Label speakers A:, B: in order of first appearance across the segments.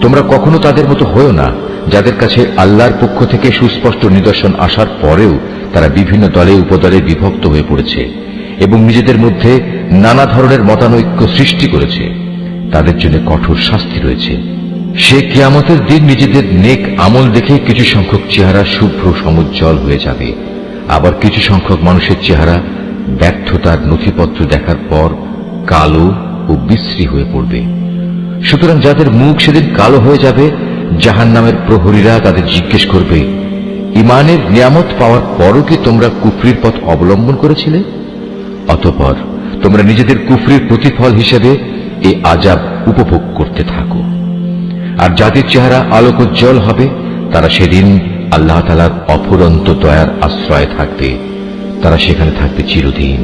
A: তোমরা কখনো তাদের মতো হয়ো না যাদের কাছে আল্লাহর পক্ষ থেকে সুস্পষ্ট নিদর্শন আসার পরেও তারা বিভিন্ন দলে উপদলে বিভক্ত হয়ে পড়েছে এবং নিজেদের মধ্যে নানা ধরনের মতানৈক্য সৃষ্টি করেছে। তাদের জন্য কঠোর শাস্তি রয়েছে। সে কিয়ামতের দিন নিজেদের নেক আমল দেখে কিছু সংখ্যক চেহারা শুভ্র সমুজ্জ্বল হয়ে যাবে, আবার কিছু সংখ্যক মানুষের চেহারা ব্যর্থতার নথিপত্র দেখার পর কালো ও বিশ্রী হয়ে পড়বে। সুতরাং যাদের মুখ সেদিন কালো হয়ে যাবে, জাহান্নামের প্রহরীরা তাদের জিজ্ঞেস করবে, ঈমানের নিয়ামত পাওয়ার পরও কি তোমরা কুফরির পথ অবলম্বন করেছিলে? অতঃপর তোমরা নিজেদের কুফরির প্রতিফল হিসেবে এই আযাব উপভোগ করতে থাকো। আর যাদের চেহারা আলোকোজ্জ্বল হবে, তারা সেদিন আল্লাহ তাআলার অফুরন্ত দয়ার আশ্রয়ে থাকবে, তারা সেখানে থাকবে চিরদিন।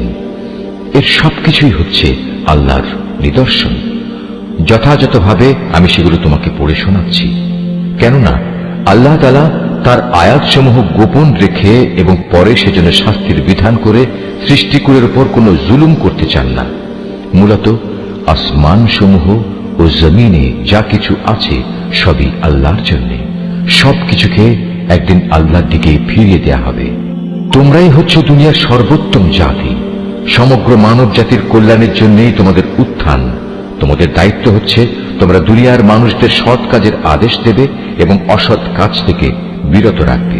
A: এর সবকিছুই হচ্ছে আল্লাহর নিদর্শন। যথাযথভাবে আমি সেগুলো তোমাকে পড়ে শোনাচ্ছি, কেননা আল্লাহ তাআলা তার আয়াতসমূহ গোপন রেখে এবং পরে সেজন্য শাস্তির বিধান করে সৃষ্টিকুলের উপর কোনো জুলুম করতে চান না। মূলত আসমানসমূহ ও জমিনে যা কিছু আছে সবই আল্লাহর জন্য। সবকিছুকে একদিন আল্লাহর দিকে ফিরিয়ে দেয়া হবে। তোমরাই হচ্ছে দুনিয়ার সর্বোত্তম জাতি। সমগ্র মানব জাতির কল্যাণের জন্যই তোমাদের উত্থান। তোমাদের দায়িত্ব হচ্ছে তোমরা দুনিয়ার মানুষদের সৎ কাজের আদেশ দেবে এবং অসৎ কাজ থেকে বিরত রাখবে।